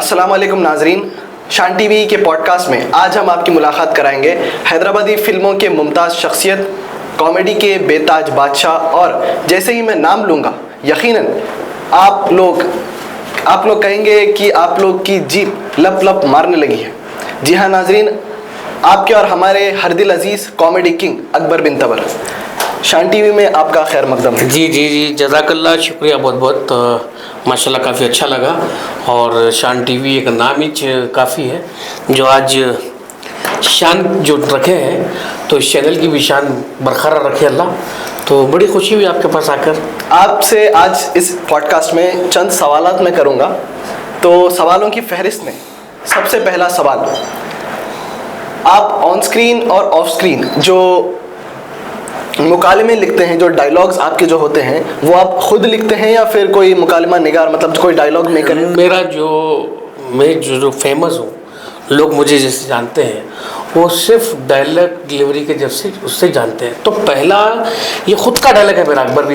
अस्सलाम वालेकुम नाजरीन, शान टीवी के पॉडकास्ट में आज हम आपकी मुलाकात कराएंगे हैदराबादी फिल्मों के मुमताज़ शख्सियत, कॉमेडी के बेताज बादशाह। और जैसे ही मैं नाम लूँगा यकीनन आप लोग कहेंगे कि आप लोग की जीभ लप लप मारने लगी है। जी हाँ नाजरीन, आपके और हमारे हर दिल अजीज़ कॉमेडी किंग अकबर बिन तबर। शान टीवी में आपका खैर मकदम है। जी जज़ाकल्लाह, शुक्रिया बहुत बहुत। माशाल्लाह काफ़ी अच्छा लगा। और शान टीवी एक नाम ही काफ़ी है जो आज शान जो रखे हैं, तो इस चैनल की भी शान बरकरार रखे अल्लाह। तो बड़ी खुशी हुई आपके पास आकर। आपसे आज इस पॉडकास्ट में चंद सवालात मैं करूँगा। तो सवालों की फहरिस्त में सबसे पहला सवाल, आप ऑन स्क्रीन और ऑफ स्क्रीन जो मुकालमे लिखते हैं, जो डायलॉग्स आपके जो होते हैं, वो आप खुद लिखते हैं या फिर कोई मुकालमा निगार, मतलब कोई डायलॉग मेकर है? मैं जो फेमस हूँ, लोग मुझे जैसे जानते हैं, वो सिर्फ डायलॉग डिलीवरी के जैसे उससे जानते हैं। तो पहला ये खुद का डायलॉग है मेरा, अकबर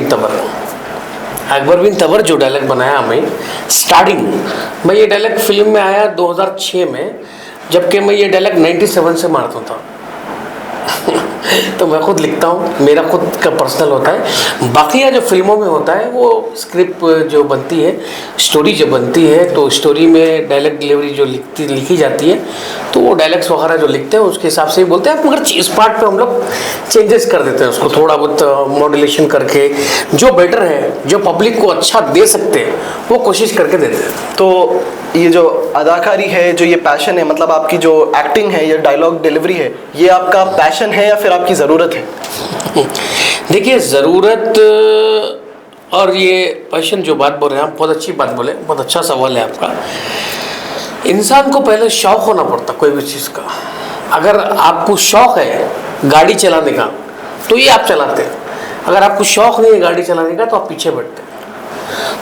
बिन तबर जो डायलॉग बनाया मैं स्टार्टिंग, मैं ये डायलॉग फिल्म में आया 2006 में, जबकि मैं ये डायलॉग 97 से मारता था। तो मैं खुद लिखता हूँ, मेरा खुद का पर्सनल होता है। बाकी जो फिल्मों में होता है वो स्क्रिप्ट जो बनती है, स्टोरी जो बनती है, तो स्टोरी में डायलॉग डिलीवरी जो लिखी जाती है, तो वो डायलॉग्स वगैरह जो लिखते हैं उसके हिसाब से ही बोलते हैं। मगर इस पार्ट पे हम लोग चेंजेस कर देते हैं, उसको थोड़ा बहुत मॉड्यूलेशन करके, जो बेटर है, जो पब्लिक को अच्छा दे सकते हैं, वो कोशिश करके देते हैं। तो ये जो अदाकारी है, जो ये पैशन है, मतलब आपकी जो एक्टिंग है, ये डायलॉग डिलीवरी है, ये आपका पैशन है या फिर आपकी ज़रूरत है? देखिए, ज़रूरत और ये पैशन जो बात बोल रहे हैं आप, बहुत अच्छी बात बोले, बहुत अच्छा सवाल है आपका। इंसान को पहले शौक़ होना पड़ता कोई भी चीज़ का। अगर आपको शौक़ है गाड़ी चलाने का तो ये आप चलाते हैं, अगर आपको शौक़ नहीं है गाड़ी चलाने का तो आप पीछे बैठते हैं।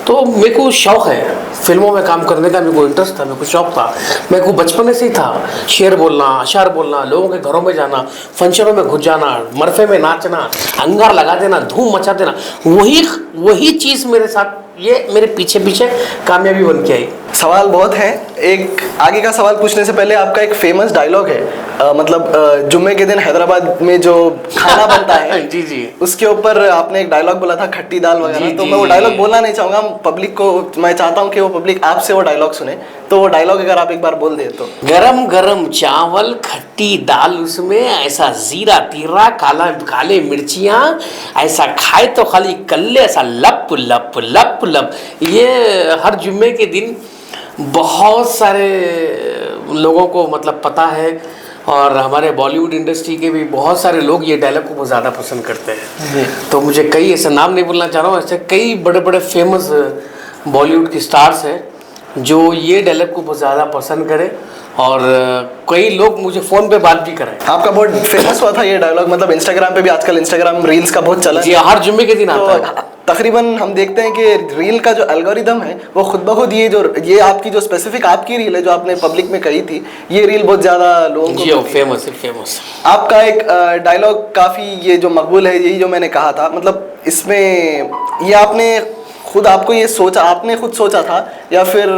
तो मेरे को शौक़ है फिल्मों में काम करने का, मेरे को इंटरेस्ट था, मेरे को शौक़ था, मेरे को बचपन से ही था। शेर बोलना, अशार बोलना, लोगों के घरों में जाना, फंक्शनों में घुस जाना, मरफे में नाचना, अंगार लगा देना, धूम मचा देना, वही चीज़ मेरे साथ, ये मेरे पीछे कामयाबी बन के आई। सवाल बहुत है। एक आगे का सवाल पूछने से पहले, आपका एक फेमस डायलॉग है, जुम्मे के दिन हैदराबाद में जो खाना बनता है जी उसके ऊपर आपने एक डायलॉग बोला था, खट्टी दाल वगैरह। तो मैं वो डायलॉग बोलना नहीं चाहूँगा, पब्लिक को मैं चाहता हूँ कि वो पब्लिक आपसे वो डायलॉग सुने। तो वो डायलॉग अगर आप एक बार बोल दे तो। गरम गरम चावल, खट्टी दाल, उसमें ऐसा जीरा तीरा, काले मिर्चियाँ, ऐसा खाए तो खाली कल्ले, ऐसा लप लप लप लप। ये हर जुम्मे के दिन बहुत सारे लोगों को मतलब पता है, और हमारे बॉलीवुड इंडस्ट्री के भी बहुत सारे लोग ये डायलॉग को बहुत ज़्यादा पसंद करते हैं। तो मुझे कई ऐसे नाम नहीं बोलना चाह रहा हूँ, ऐसे कई बड़े बड़े फेमस बॉलीवुड के स्टार्स हैं जो ये डायलॉग को बहुत ज़्यादा पसंद करें, और कई लोग मुझे फ़ोन पे बात भी करें। आपका बहुत फेमस हुआ था ये डायलॉग, मतलब इंस्टाग्राम पे भी आजकल इंस्टाग्राम रील्स का बहुत चलन है। हर जुम्मे के दिन आता है। तकरीबन हम देखते हैं कि रील का जो एल्गोरिदम है वो खुद ब खुद ये आपकी जो स्पेसिफिक आपकी रील है जो आपने पब्लिक में कही थी, ये रील बहुत ज़्यादा लोगों को फेमस। आपका एक डायलॉग काफ़ी ये जो मकबूल है, यही जो मैंने कहा था, मतलब इसमें ये आपने खुद सोचा था या फिर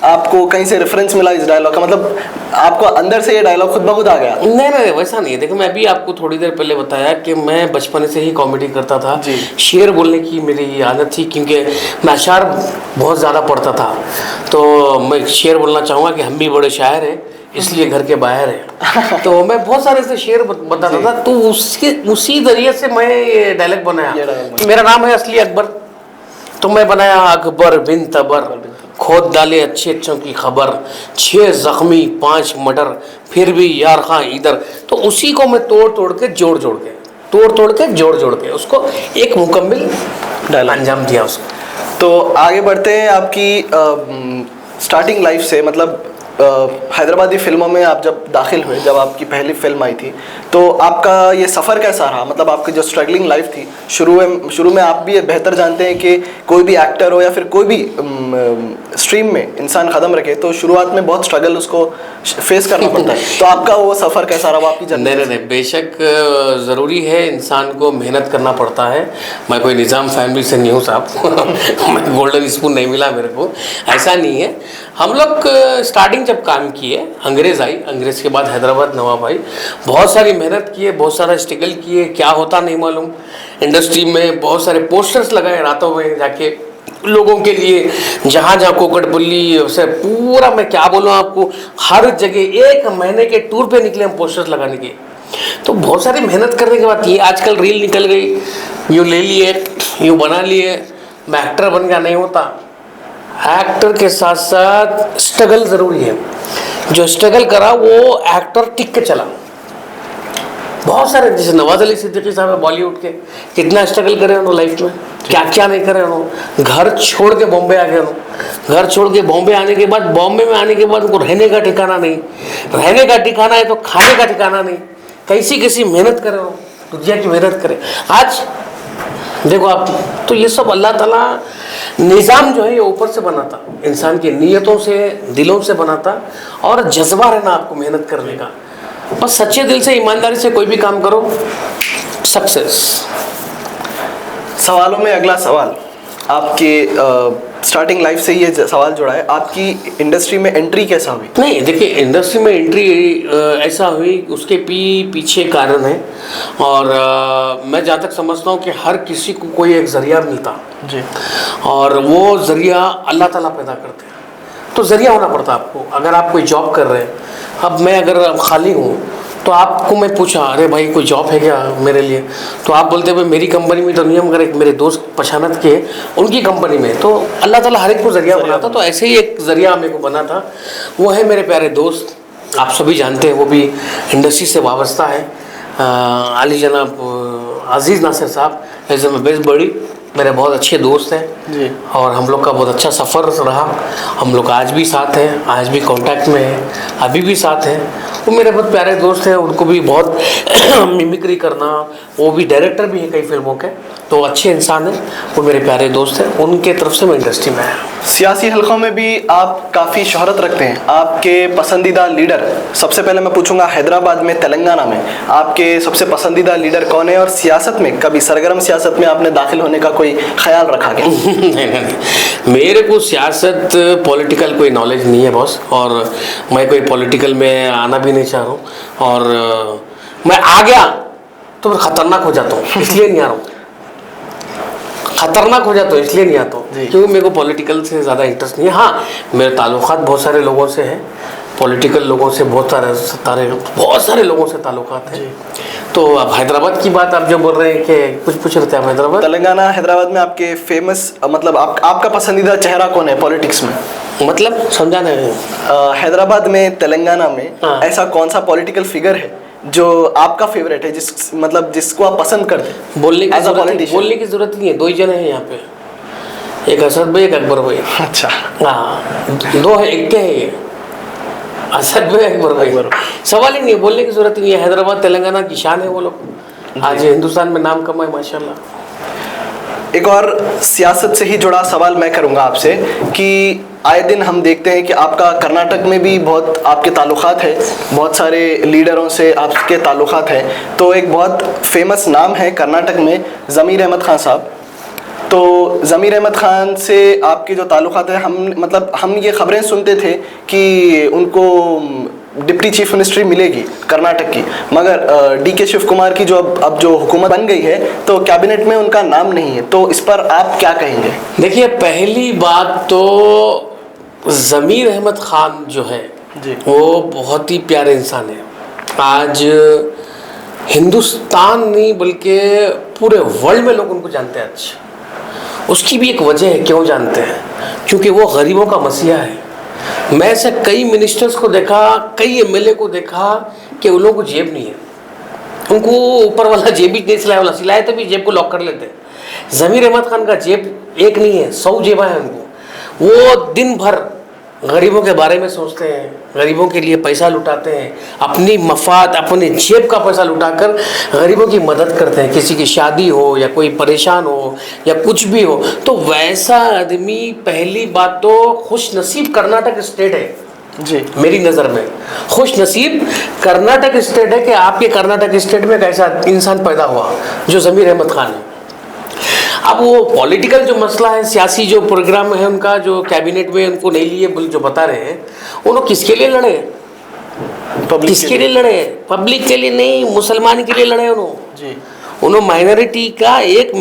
आपको कहीं से रेफरेंस मिला इस डायलॉग का, मतलब आपको अंदर से ये डायलॉग खुद ब खुद आ गया? नहीं, वैसा नहीं है। देखो, मैं अभी आपको थोड़ी देर पहले बताया कि मैं बचपन से ही कॉमेडी करता था। शेर बोलने की मेरी आदत थी, क्योंकि मैं अशार बहुत ज़्यादा पढ़ता था। तो मैं शेर बोलना चाहूँगा कि हम भी बड़े शायर हैं, इसलिए घर के बाहर है। तो मैं बहुत सारे ऐसे शेर बताता था, तो उसी जरिए से मैं ये डायलॉग बनाया। मेरा नाम है असली अकबर, तो मैं बनाया अकबर बिन तबर, खोद डाले अच्छे अच्छों की खबर, 6 जख्मी 5 मर्डर, फिर भी यार खां इधर। तो उसी को मैं तोड़ के जोड़ के उसको एक मुकम्मल अंजाम दिया उसको। तो आगे बढ़ते हैं आपकी स्टार्टिंग लाइफ से, मतलब हैदराबादी फिल्मों में आप जब दाखिल हुए, जब आपकी पहली फिल्म आई थी, तो आपका ये सफ़र कैसा रहा, मतलब आपकी जो स्ट्रगलिंग लाइफ थी शुरू में आप भी बेहतर जानते हैं कि कोई भी एक्टर हो या फिर कोई भी स्ट्रीम में इंसान कदम रखे तो शुरुआत में बहुत स्ट्रगल उसको फेस करना पड़ता है, तो आपका वो सफ़र कैसा रहा, आपकी जर्नी? नहीं, बेशक ज़रूरी है, इंसान को मेहनत करना पड़ता है। मैं कोई निज़ाम फैमिली से नहीं हूँ साहब मैं गोल्डन स्पून नहीं मिला मेरे को, ऐसा नहीं है। हम लोग स्टार्टिंग जब काम किए, अंग्रेज़ आई, अंग्रेज़ के बाद हैदराबाद नवाब आई, बहुत सारी मेहनत किए, बहुत सारा स्ट्रगल किए, क्या होता नहीं मालूम। इंडस्ट्री में बहुत सारे पोस्टर्स लगाए रातों में जाके लोगों के लिए, जहाँ जहाँ कोकटपुल्ली से पूरा, मैं क्या बोलूँ आपको, हर जगह 1 महीने के टूर पे निकले हम पोस्टर्स लगाने के। तो बहुत सारी मेहनत करने के बाद ये आजकल रील निकल गई, यूँ ले लिए, यूँ बना लिए, मैं एक्टर बन गया, नहीं होता। एक्टर के साथ साथ स्ट्रगल ज़रूरी है। जो स्ट्रगल करा वो एक्टर टिक के चला। बहुत सारे, जैसे नवाज अली सिद्दीकी साहब है बॉलीवुड के, कितना स्ट्रगल करे उन्होंने लाइफ में, क्या क्या नहीं करे उन्होंने। घर छोड़ के बॉम्बे आ गए उन्होंने, घर छोड़ के बॉम्बे आने के बाद, बॉम्बे में आने के बाद उनको रहने का ठिकाना नहीं, रहने का ठिकाना है तो खाने का ठिकाना नहीं। कैसी कैसी मेहनत करे वो, दुनिया की मेहनत करे। आज देखो आप, तो ये सब अल्लाह ताला निज़ाम जो है ये ऊपर से बनाता, इंसान की नीयतों से, दिलों से बनाता, और जज्बा रहना आपको मेहनत करने का। बस सच्चे दिल से, ईमानदारी से कोई भी काम करो, सक्सेस। सवालों में अगला सवाल, आपके स्टार्टिंग लाइफ से ये सवाल जुड़ा है, आपकी इंडस्ट्री में एंट्री कैसा हुई? नहीं, देखिए, इंडस्ट्री में एंट्री ऐसा हुई, उसके पीछे कारण है। और मैं जहाँ तक समझता हूँ कि हर किसी को कोई एक ज़रिया मिलता जी, और वो ज़रिया अल्लाह ताला पैदा करते हैं। तो ज़रिया होना पड़ता आपको। अगर आप कोई जॉब कर रहे हैं, अब मैं अगर खाली हूँ तो आपको मैं पूछा, अरे भाई कोई जॉब है क्या मेरे लिए, तो आप बोलते भाई मेरी कंपनी में तो नहीं, हम एक मेरे दोस्त पशानत के उनकी कंपनी में। तो अल्लाह ताला हर एक को ज़रिया बनाता, तो ऐसे ही एक ज़रिया मेरे को बना था। वो है मेरे प्यारे दोस्त, आप सभी जानते हैं, वो भी इंडस्ट्री से वाबस्ता है, अली जनाब अजीज़ नासिर साहब, एज ए बेस्ट बड़ी, मेरे बहुत अच्छे दोस्त हैं जी। और हम लोग का बहुत अच्छा सफ़र रहा। हम लोग आज भी साथ हैं, आज भी कांटेक्ट में हैं, अभी भी साथ हैं। वो मेरे बहुत प्यारे दोस्त हैं, उनको भी बहुत मिमिक्री करना, वो भी डायरेक्टर भी हैं कई फिल्मों के, तो अच्छे इंसान हैं, वो मेरे प्यारे दोस्त हैं, उनके तरफ से मैं इंडस्ट्री में आया। सियासी हलकों में भी आप काफ़ी शोहरत रखते हैं, आपके पसंदीदा लीडर, सबसे पहले मैं पूछूंगा हैदराबाद में, तेलंगाना में आपके सबसे पसंदीदा लीडर कौन है, और सियासत में कभी सरगर्म सियासत में आपने दाखिल होने का कोई ख्याल रखा क्या? नहीं, मेरे को सियासत, पॉलिटिकल कोई नॉलेज नहीं है बॉस, और मैं कोई पॉलिटिकल में आना भी नहीं चाह रहा हूँ, और मैं आ गया तो मैं ख़तरनाक हो जाता हूँ, इसलिए नहीं आ रहा हूँ। खतरनाक हो जाता हूँ इसलिए नहीं आता हूँ, क्योंकि मेरे को पॉलिटिकल से ज़्यादा इंटरेस्ट नहीं है। हाँ, मेरे ताल्लुकात बहुत सारे लोगों से हैं, पॉलिटिकल लोगों से बहुत सारे लोगों से ताल्लुकात हैं। तो अब हैदराबाद की बात आप जो बोल रहे हैं कि कुछ पूछ रहे थे आप, हैदराबाद, तेलंगाना, हैदराबाद में आपके फेमस, मतलब आपका पसंदीदा चेहरा कौन है पॉलिटिक्स में? मतलब समझा नहीं। हैदराबाद में, तेलंगाना में ऐसा कौन सा पॉलिटिकल फिगर है जो आपका फेवरेट है, जिसको आप पसंद करते हैं? बोलने की जरूरत नहीं है, 2 ही जने हैं यहाँ पे, एक असद भाई, एक अकबर भाई। अच्छा, हाँ, 2 है, एक है ये, असद भाई, अकबर भाई, सवाल ही नहीं है, बोलने की जरूरत नहीं है। हैदराबाद तेलंगाना की शान है वो लोग, आज हिंदुस्तान में नाम कमाए माशाल्लाह। एक और सियासत से ही जुड़ा सवाल मैं करूंगा आपसे कि आए दिन हम देखते हैं कि आपका कर्नाटक में भी बहुत आपके ताल्लुकात है, बहुत सारे लीडरों से आपके ताल्लुकात हैं। तो एक बहुत फेमस नाम है कर्नाटक में, ज़मीर अहमद खान साहब। तो ज़मीर अहमद खान से आपके जो ताल्लुकात है, हम ये ख़बरें सुनते थे कि उनको डिप्टी चीफ मिनिस्ट्री मिलेगी कर्नाटक की, मगर डीके शिव कुमार की जो अब जो हुकूमत बन गई है तो कैबिनेट में उनका नाम नहीं है, तो इस पर आप क्या कहेंगे? देखिए, पहली बात तो ज़मीर अहमद खान जो है जी, वो बहुत ही प्यारे इंसान है। आज हिंदुस्तान नहीं बल्कि पूरे वर्ल्ड में लोग उनको जानते हैं। आज उसकी भी एक वजह है क्यों जानते हैं, क्योंकि वो गरीबों का मसीहा है। मैं ऐसे कई मिनिस्टर्स को देखा, कई एमएलए को देखा कि उन लोगों को जेब नहीं है, उनको ऊपर वाला जेब ही नहीं सिलाया, सिलाए तो भी जेब को लॉक कर लेते हैं। ज़मीर अहमद खान का जेब एक नहीं है, 100 जेबा है उनको। वो दिन भर गरीबों के बारे में सोचते हैं, गरीबों के लिए पैसा लुटाते हैं, अपनी मफाद अपने जेब का पैसा लुटाकर गरीबों की मदद करते हैं, किसी की शादी हो या कोई परेशान हो या कुछ भी हो, तो वैसा आदमी पहली बात तो खुश नसीब कर्नाटक स्टेट है जी। मेरी नज़र में खुश नसीब कर्नाटक स्टेट है कि आपके कर्नाटक स्टेट में एक ऐसा इंसान पैदा हुआ जो ज़मीर अहमद खान है। अब वो पॉलिटिकल जो मसला है, सियासी जो प्रोग्राम है उनका, जो कैबिनेट में उनको नहीं लिए जो बता रहे हैं, वो लोग किसके लिए लड़े? किसके लिए लड़े? पब्लिक के लिए नहीं, मुसलमान के लिए लड़े उन्होंने। उन्होंने माइनॉरिटी का एक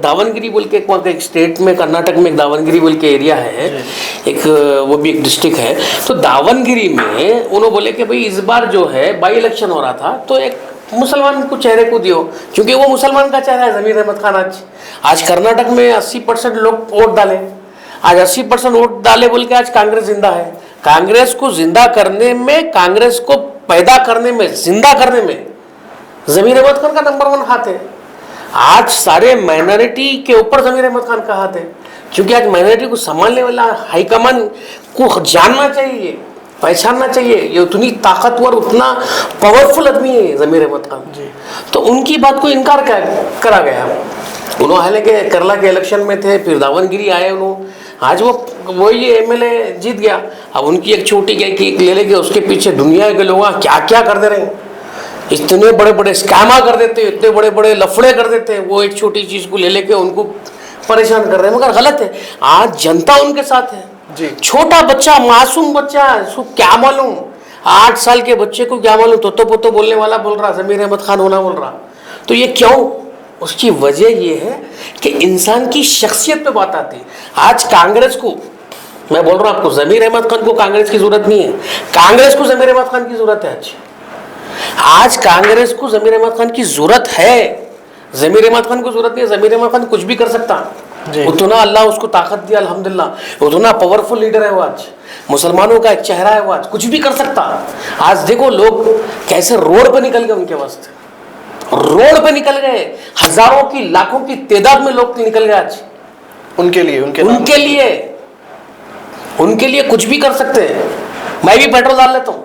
दावनगिरी बोल के एक स्टेट में, कर्नाटक में एक दावनगिरी बोल के एरिया है, एक वो भी एक डिस्ट्रिक्ट है। तो दावनगिरी में उन्होंने बोले कि भाई इस बार जो है बाई इलेक्शन हो रहा था तो एक मुसलमान को चेहरे को दियो, क्योंकि वो मुसलमान का चेहरा है ज़मीर अहमद खान। आज कर्नाटक में 80% लोग वोट डाले, आज 80% वोट डाले बोल के आज कांग्रेस जिंदा है। कांग्रेस को जिंदा करने में, कांग्रेस को पैदा करने में, जिंदा करने में ज़मीर अहमद खान का नंबर 1 हाथ है। आज सारे माइनॉरिटी के ऊपर ज़मीर अहमद खान का हाथ है, क्योंकि आज माइनॉरिटी को संभालने वाला हाईकमान को जानना चाहिए, पहचानना चाहिए, ये उतनी ताकतवर, उतना पावरफुल आदमी है ज़मीर अहमद खान जी। तो उनकी बात को इनकार करा गया। उन्होंने हालांकि केरला के इलेक्शन में थे, फिर दावनगिरी आए उन्होंने, आज वो ये MLA जीत गया। अब उनकी एक छोटी केक ले लेके उसके पीछे दुनिया के लोग क्या क्या कर दे रहे हैं, इतने बड़े बड़े स्कैमा कर देते, इतने बड़े बड़े लफड़े कर देते हैं, वो एक छोटी चीज़ को ले लेके उनको परेशान कर रहे हैं। मगर गलत है, आज जनता उनके साथ है जी। छोटा बच्चा, मासूम बच्चा, उसको क्या मालूम, 8 साल के बच्चे को क्या मालूम, तो पोतो बोलने वाला बोल रहा, ज़मीर अहमद खान होना बोल रहा। तो ये क्यों? उसकी वजह ये है कि इंसान की शख्सियत पे बात आती है। आज कांग्रेस को, मैं बोल रहा हूँ आपको, ज़मीर अहमद खान को कांग्रेस की जरूरत नहीं है, कांग्रेस को ज़मीर अहमद खान की जरूरत है। आज कांग्रेस को ज़मीर अहमद खान की जरूरत है, ज़मीर अहमद खान को जरूरत नहीं है। ज़मीर अहमद खान कुछ भी कर सकता, उतना अल्लाह उसको ताकत दिया अल्हम्दुलिल्लाह, उतना पावरफुल लीडर है वो। आज मुसलमानों का एक चेहरा है वो, आज कुछ भी कर सकता। आज देखो लोग कैसे रोड पे निकल गए, उनके वास्ते रोड पे निकल गए, हजारों की लाखों की तादाद में लोग निकल गए आज उनके लिए, उनके लिए कुछ भी कर सकते हैं। मैं भी पेट्रोल डाल लेता हूँ,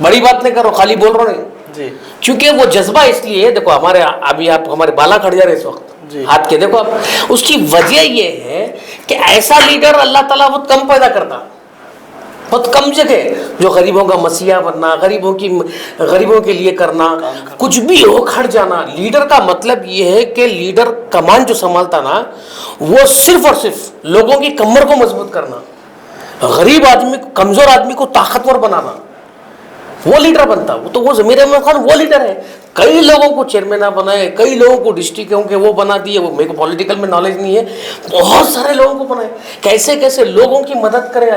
बड़ी बात नहीं कर रहा, खाली बोल रहा नहीं जी। क्योंकि वो जज्बा इसलिए, देखो हमारे अभी आप हमारे बाला खड़ जा रहे इस वक्त हाथ के, देखो आप, उसकी वजह ये है कि ऐसा लीडर अल्लाह ताला बहुत कम पैदा करता, बहुत कम जगह, जो गरीबों का मसीहा बनना, गरीबों के लिए करना, कुछ भी हो खड़ जाना। लीडर का मतलब ये है कि लीडर कमान जो संभालता ना, वो सिर्फ और सिर्फ लोगों की कमर को मजबूत करना, गरीब आदमी, कमजोर आदमी को ताकतवर बनाना, वो लीडर बनता। तो वो ज़मीर अहमद खान वो लीडर है। कई लोगों को चेयरमैन बनाए, कई लोगों को डिस्ट्रिक्टों के वो बना दिए, वो मेरे को पॉलिटिकल में नॉलेज नहीं है, बहुत सारे लोगों को बनाए, कैसे कैसे लोगों की मदद करे।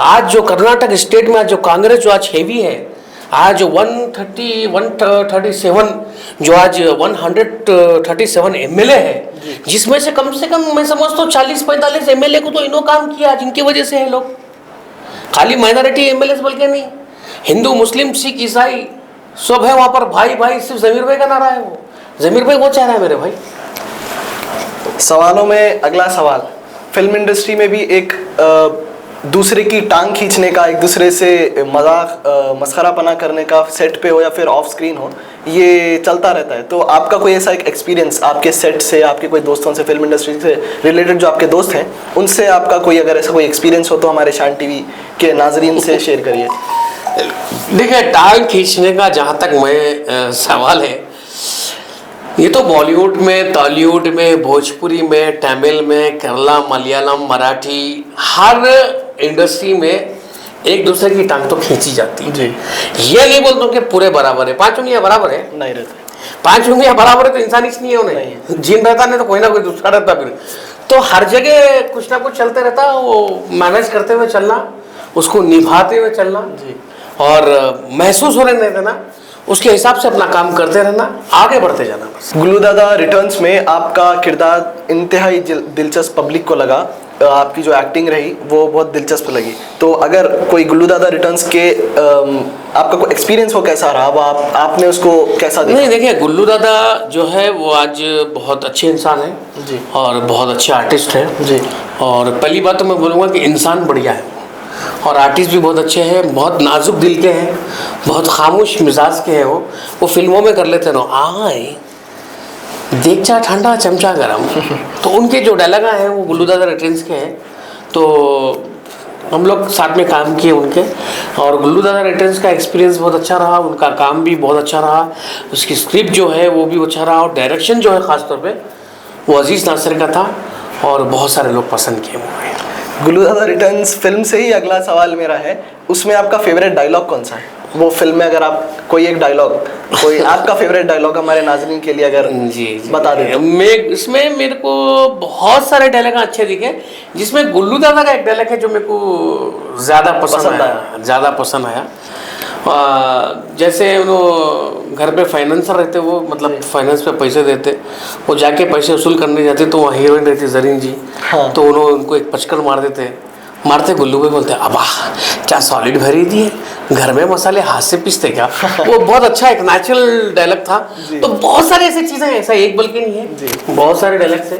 आज जो कर्नाटक स्टेट में आज जो कांग्रेस जो आज हैवी है, आज 137 जो आज 137 MLA है, जिसमें से कम मैं समझता हूँ 40-45 MLA को तो इन्हों काम किया, जिनकी वजह से है लोग, खाली माइनॉरिटी MLA बोल के नहीं, हिंदू मुस्लिम सिख ईसाई सब है वहां पर, भाई भाई। सिर्फ ज़मीर भाई का नारा है, वो ज़मीर भाई वो चाह रहा है मेरे भाई। सवालों में अगला सवाल, फिल्म इंडस्ट्री में भी एक दूसरे की टांग खींचने का, एक दूसरे से मजाक मस्खरापना करने का, सेट पे हो या फिर ऑफ स्क्रीन हो, ये चलता रहता है। तो आपका कोई ऐसा एक एक्सपीरियंस आपके सेट से, आपके कोई दोस्तों से, फिल्म इंडस्ट्री से रिलेटेड जो आपके दोस्त हैं उनसे आपका कोई अगर ऐसा कोई एक्सपीरियंस हो तो हमारे शान टीवी के नाजरीन से शेयर करिए। देखिए, टांग खींचने का जहाँ तक मैं सवाल है, ये तो बॉलीवुड में, टॉलीवुड में, भोजपुरी में, तमिल में, केरला, मलयालम, मराठी, हर इंडस्ट्री में एक दूसरे की टांग तो खींची जाती है जी। ये नहीं बोलता हूँ कि पूरे बराबर है, 5 उंगलियां बराबर है नहीं रहते, 5 उंगलियां बराबर है तो इंसान इसलिए हो नहीं, जीन रहता नहीं तो कोई ना कोई दूसरा रहता। फिर तो हर जगह कुछ ना कुछ चलते रहता, वो मैनेज करते हुए चलना, उसको निभाते हुए चलना जी, और महसूस होने नहीं देना, उसके हिसाब से अपना काम करते रहना, आगे बढ़ते जाना बस। गुल्लू दादा रिटर्न्स में आपका किरदार इंतहाई दिलचस्प पब्लिक को लगा। आपकी जो एक्टिंग रही वो बहुत दिलचस्प लगी। तो अगर कोई गुल्लू दादा रिटर्न्स के आपका कोई एक्सपीरियंस हो कैसा रहा, वो आपने उसको कैसा देखा? नहीं देखिए, गुल्लू दादा जो है वो आज बहुत अच्छे इंसान हैं जी। और बहुत अच्छे आर्टिस्ट हैं जी। और पहली बात तो मैं बोलूँगा कि इंसान बढ़िया है और आर्टिस्ट भी बहुत अच्छे हैं, बहुत नाजुक दिल के हैं, बहुत खामोश मिजाज के हैं। वो फिल्मों में कर लेते हैं ना, आए देख चा ठंडा चमचा गरम। तो उनके जो डायलॉग हैं वो गुल्लू दादा रिटर्न्स के हैं। तो हम लोग साथ में काम किए उनके, और गुल्लू दादा रिटर्न्स का एक्सपीरियंस बहुत अच्छा रहा, उनका काम भी बहुत अच्छा रहा, उसकी स्क्रिप्ट जो है वो भी अच्छा रहा और डायरेक्शन जो है ख़ासतौर पे वो अजीज़ नासिर का था और बहुत सारे लोग पसंद किए मूवी। गुल्लू दादा रिटर्न्स फिल्म से ही अगला सवाल मेरा है, उसमें आपका फेवरेट डायलॉग कौन सा है? वो फिल्म में अगर आप कोई एक डायलॉग, कोई आपका फेवरेट डायलॉग हमारे नाज़रीन के लिए अगर जी बता दें। मैं इसमें मेरे को बहुत सारे डायलॉग अच्छे दिखे, जिसमें गुल्लू दादा का एक डायलॉग है जो मेरे को ज़्यादा पसंद आया। जैसे वो घर पे फाइनेंसर रहते, वो मतलब फाइनेंस पे पैसे देते, वो जाके पैसे वसूल करने जाते तो वहाँ हीरोइन रहती जरीन जी। हाँ। तो उन्होंने उनको एक पचकर मारते गुल्लू भाई बोलते अबा क्या सॉलिड भरी दी है, घर में मसाले हाथ से पीसते क्या। वो बहुत अच्छा एक नेचुरल डायलॉग था। तो बहुत सारे ऐसी चीज़ें हैं, ऐसा एक बल्कि नहीं है, बहुत सारे डायलॉग्स हैं।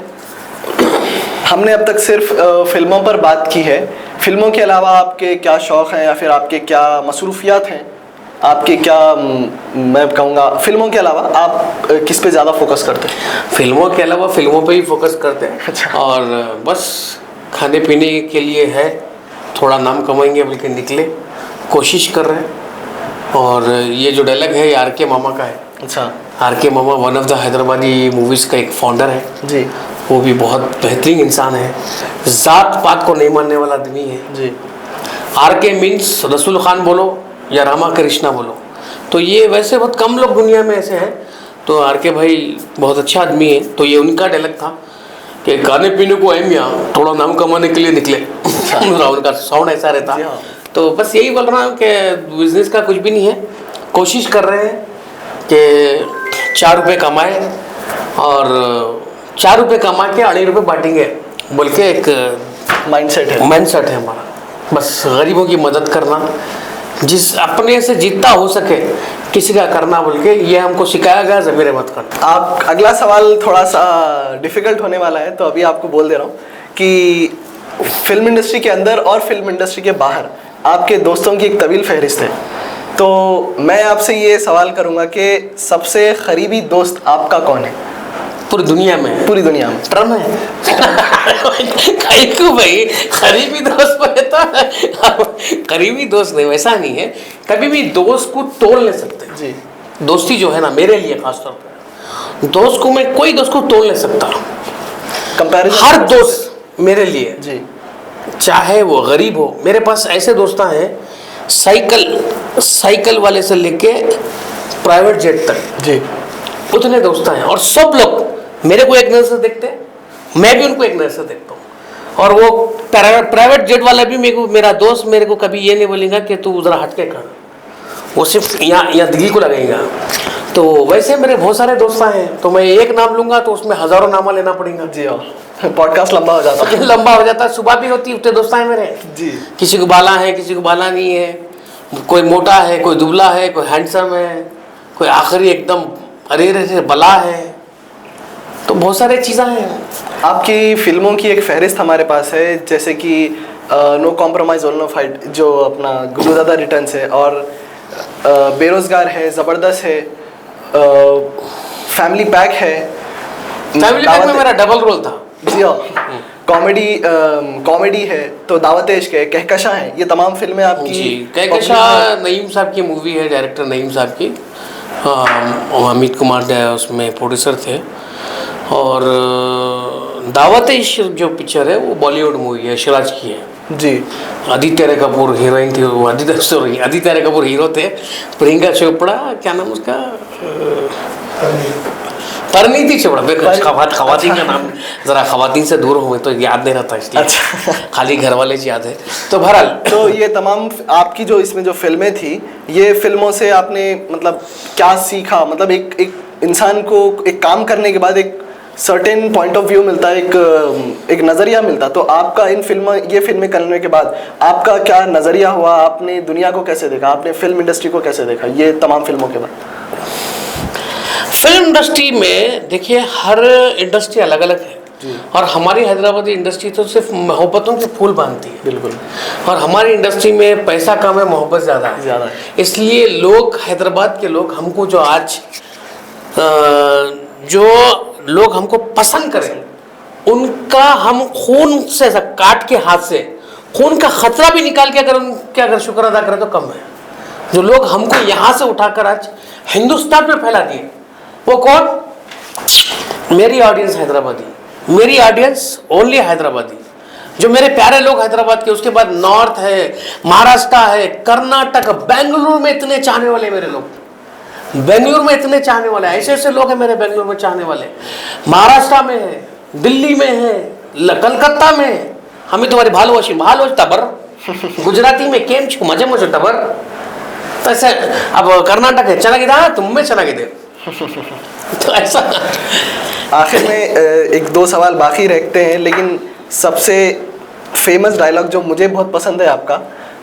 हमने अब तक सिर्फ फिल्मों पर बात की है, फिल्मों के अलावा आपके क्या शौक़ हैं या फिर आपके क्या मसरूफियात हैं, आपके क्या मैं कहूँगा फिल्मों के अलावा आप किस पे ज़्यादा फोकस करते हैं? फिल्मों के अलावा फिल्मों पे ही फोकस करते हैं। अच्छा। और बस खाने पीने के लिए है, थोड़ा नाम कमाएंगे बल्कि निकले, कोशिश कर रहे हैं। और ये जो डायलॉग है ये आर के मामा का है। अच्छा। आर के मामा one of the Hyderabadi movies का एक फाउंडर है जी। वो भी बहुत बेहतरीन इंसान है, ज़ात पात को नहीं मानने वाला आदमी है जी। आर के मीन्स रसूल खान बोलो या रामा कृष्णा बोलो, तो ये वैसे बहुत कम लोग दुनिया में ऐसे हैं। तो आर के भाई बहुत अच्छा आदमी है। तो ये उनका डायलॉग था कि खाने पीने को आए मियाँ, थोड़ा नाम कमाने के लिए निकले। उनका साउंड ऐसा रहता। तो बस यही बोल रहा हूँ कि बिजनेस का कुछ भी नहीं है, कोशिश कर रहे हैं कि 4 रुपये कमाए और 4 रुपये कमा के 2.5 रुपये बांटेंगे बोल के एक माइंडसेट है हमारा। बस गरीबों की मदद करना, जिस अपने से जितना हो सके किसी का करना बोल के ये हमको सिखाया गया, ज़मीर मत करना। आप अगला सवाल थोड़ा सा डिफ़िकल्ट होने वाला है, तो अभी आपको बोल दे रहा हूँ कि फिल्म इंडस्ट्री के अंदर और फिल्म इंडस्ट्री के बाहर आपके दोस्तों की एक तवील फहरिस्त है। तो मैं आपसे ये सवाल करूँगा कि सबसे करीबी दोस्त आपका कौन है पूरी दुनिया में? पूरी दुनिया में ट्रम है। भाई करीबी दोस्त रहता है, करीबी दोस्त नहीं, वैसा नहीं है, कभी भी दोस्त को तोड़ नहीं सकते जी। दोस्ती जो है ना, मेरे लिए खासतौर पर दोस्त को, मैं कोई दोस्त को तोड़ नहीं सकता। कंपैरिजन हर दोस्त मेरे लिए जी, चाहे वो गरीब हो, मेरे पास ऐसे दोस्त हैं साइकिल वाले से लेके प्राइवेट जेट तक जी, उतने दोस्त हैं, और सब लोग मेरे को एक नजर से देखते हैं, मैं भी उनको एक नजर से देखता हूँ। और वो प्राइवेट जेट वाला भी मेरा दोस्त मेरे को कभी ये नहीं बोलेगा कि तू ज़रा हट के कर, वो सिर्फ यहाँ दिल्ली को लगेगा। तो वैसे मेरे बहुत सारे दोस्त हैं, तो मैं एक नाम लूँगा तो उसमें हज़ारों नामा लेना पड़ेगा जी। हाँ, पॉडकास्ट लंबा हो जाता है। लंबा हो जाता है। सुबह भी होती है, उतने दोस्त हैं मेरे जी। किसी को बाला है, किसी को बाला नहीं है, कोई मोटा है, कोई दुबला है, कोई हैंडसम है, कोई आखिरी एकदम अरे बला है। तो बहुत सारी चीज़ें हैं। आपकी फिल्मों की एक फहरिस्त हमारे पास है, जैसे कि no compromise all no fight जो अपना गुल्लू दादा रिटर्न्स है, और बेरोजगार है, ज़बरदस्त है, फैमिली पैक है। फैमिली पैक में मेरा डबल रोल था। जी हाँ, कॉमेडी है तो दावत इश्क है, कहकशा है, ये तमाम फिल्में आपकी। जी, कहकशा नईम साहब की मूवी है, डायरेक्टर नईम साहब की। अमित कुमार उसमें प्रोड्यूसर थे। और दावत इश्क जो पिक्चर है वो बॉलीवुड मूवी है, यशराज की है जी। आदित्य राय कपूर हीरोइन थी, वो आदित्य राय कपूर हीरो थे, प्रियंका चोपड़ा क्या नाम उसका, परिणीति चोपड़ा। खवातीन का नाम जरा खवातीन से दूर हुए तो याद नहीं रहता, इसलिए अच्छा। खाली घर वाले से याद है। तो बहरहाल तो ये तमाम आपकी जो इसमें जो फिल्में थी, ये फिल्मों से आपने मतलब क्या सीखा? मतलब एक इंसान को एक काम करने के बाद एक सर्टेन पॉइंट ऑफ व्यू मिलता है, एक नज़रिया मिलता। तो आपका ये फिल्में करने के बाद आपका क्या नज़रिया हुआ, आपने दुनिया को कैसे देखा, आपने फिल्म इंडस्ट्री को कैसे देखा ये तमाम फिल्मों के बाद? फिल्म इंडस्ट्री में देखिए हर इंडस्ट्री अलग अलग है और हमारी हैदराबादी इंडस्ट्री तो सिर्फ मोहब्बतों के फूल बांधती है। बिल्कुल। और हमारी इंडस्ट्री में पैसा कम है, मोहब्बत ज़्यादा है। इसलिए लोग, हैदराबाद के लोग हमको जो आज जो लोग हमको पसंद करें, उनका हम खून से ऐसा काट के हाथ से खून का खतरा भी निकाल के अगर शुक्र अदा करें तो कम है। जो लोग हमको यहाँ से उठाकर आज हिंदुस्तान में फैला दिए, वो कौन? मेरी ऑडियंस हैदराबादी, मेरी ऑडियंस ओनली हैदराबादी, जो मेरे प्यारे लोग हैदराबाद के। उसके बाद नॉर्थ है, महाराष्ट्र है, कर्नाटक, बेंगलुरु में इतने चाहने वाले मेरे लोग, बेंगलुरु में इतने चाहने वाले, ऐसे ऐसे लोग हैं मेरे बेंगलुरु में चाहने वाले, महाराष्ट्र में है, दिल्ली में है, कलकत्ता में है। हमें तुम्हारी भालोवाशी तबर, गुजराती में केम छु मजे मुझे तबर। तो ऐसे अब कर्नाटक है, चनागिदा तुम में चनागिदे। तो ऐसा। आखिर में एक दो सवाल बाकी रखते हैं, लेकिन सबसे फेमस डायलॉग जो मुझे बहुत पसंद है आपका,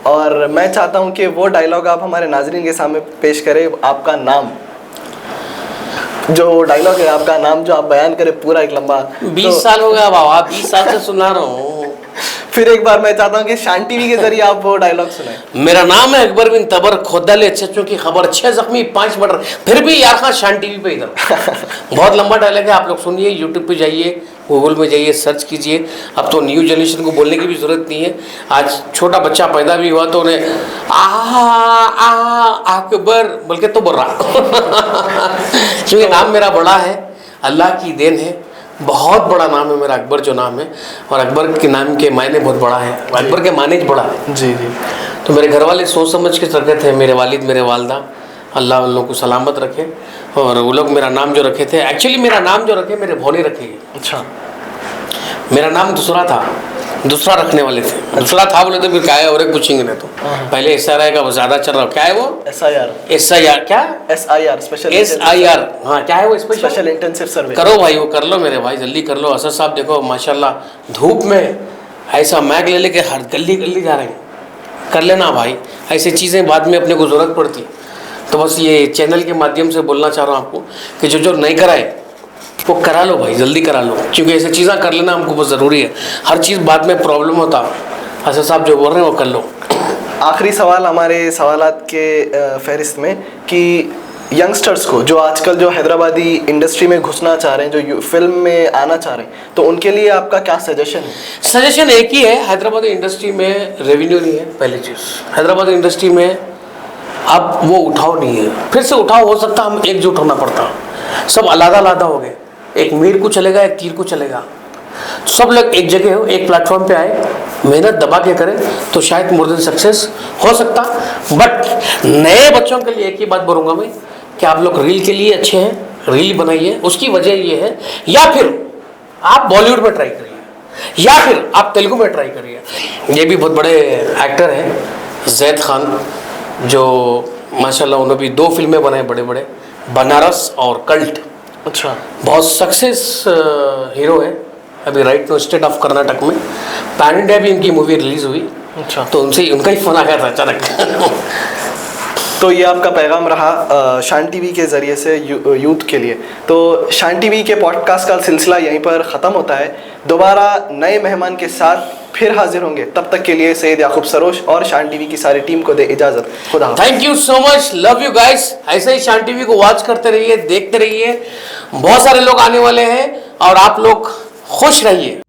और मैं चाहता हूं कि वो डायलॉग आप हमारे नाजरीन के सामने पेश करें। आपका नाम, जो डायलॉग है आपका नाम, जो आप बयान करें पूरा एक लंबा। 20 साल हो गया बाबा, 20 साल से सुना रहा हूँ। फिर एक बार मैं चाहता हूँ कि शान टीवी के जरिए आप वो डायलॉग सुनाएं। मेरा नाम है अकबर बिन तबर, खोदले चच्चों की खबर, 6 जख्मी 5 मर्डर, फिर भी यार खां शान टीवी पे इधर। बहुत लंबा डायलॉग है, आप लोग सुनिए, यूट्यूब पे जाइए, गूगल में जाइए, सर्च कीजिए। अब तो न्यू जनरेशन को बोलने की भी जरूरत नहीं है। आज छोटा बच्चा पैदा भी हुआ तो उन्हें अकबर बोल के तो बोल रहा। क्योंकि नाम मेरा बड़ा है, अल्लाह की देन है, बहुत बड़ा नाम है मेरा, अकबर जो नाम है। और अकबर के नाम के मायने बहुत बड़ा है, अकबर के माने बड़ा है। जी जी। तो मेरे घर वाले सोच समझ के रखे थे, मेरे वालिद मेरे वालदा, अल्लाह उन लोगों को सलामत रखे। और वो लोग मेरा नाम जो रखे थे, एक्चुअली मेरा नाम जो रखे मेरे भौने रखे। अच्छा। मेरा नाम दूसरा था, दूसरा रखने वाले थे। दूसरा था बोले तो फिर क्या है, और एक पूछेंगे ना तो पहले SRI का ज़्यादा चल रहा, क्या है वो? SIR क्या? SIR स्पेशल SIR, हाँ क्या है वो? स्पेशल इंटेंसिव सर्वे। करो भाई, वो कर लो मेरे भाई, जल्दी कर लो। असद साहब देखो माशाल्लाह धूप में ऐसा मैग ले लेके हर गली गली जा रहे हैं, कर लेना भाई। ऐसी चीज़ें बाद में अपने को ज़रूरत पड़ती। तो बस ये चैनल के माध्यम से बोलना चाह रहा हूँ आपको कि जो नहीं कराए वो करा लो भाई, जल्दी करा लो, क्योंकि ऐसी चीज़ें कर लेना हमको बहुत ज़रूरी है। हर चीज़ बाद में प्रॉब्लम होता। असद साहब जो बोल रहे हैं वो कर लो। आखिरी सवाल हमारे सवालात के फहरिस्त में कि यंगस्टर्स को जो आजकल जो हैदराबादी इंडस्ट्री में घुसना चाह रहे हैं, जो फिल्म में आना चाह रहे हैं, तो उनके लिए आपका क्या सजेशन है? सजेशन एक ही है, हैदराबादी इंडस्ट्री में रेवेन्यू नहीं है। पहली चीज़, हैदराबादी इंडस्ट्री में अब वो उठाव नहीं है। फिर से उठाव हो सकता, हम एकजुट होना पड़ता। सब अलग अलग हो गए, एक मीर को चलेगा, एक तीर को चलेगा। सब लोग एक जगह हो, एक प्लेटफॉर्म पे आए, मेहनत दबा के करें तो शायद मोर देन सक्सेस हो सकता। बट नए बच्चों के लिए एक ही बात बोलूँगा मैं कि आप लोग रील के लिए अच्छे हैं, रील बनाइए। उसकी वजह ये है, या फिर आप बॉलीवुड में ट्राई करिए, या फिर आप तेलुगु में ट्राई करिए। ये भी बहुत बड़े एक्टर हैं, जैद खान, जो माशाल्लाह उन्होंने भी 2 फिल्में बनाए बड़े बड़े, बनारस और कल्ट। अच्छा। बहुत सक्सेस हीरो है अभी right now state of Karnataka में। पैन इंडिया भी इनकी मूवी रिलीज हुई। अच्छा। तो उनका ही फोन आ गया था अचानक। तो ये आपका पैगाम रहा शान टीवी के ज़रिए से यूथ के लिए। तो शान टीवी के पॉडकास्ट का सिलसिला यहीं पर ख़त्म होता है। दोबारा नए मेहमान के साथ फिर हाजिर होंगे। तब तक के लिए सैयद याकूब सरोश और शान टीवी की सारी टीम को दे इजाज़त। खुदा। Thank you so much, love you guys. ऐसे ही शान टीवी को वॉच करते रहिए, देखते रहिए। बहुत सारे लोग आने वाले हैं और आप लोग खुश रहिए।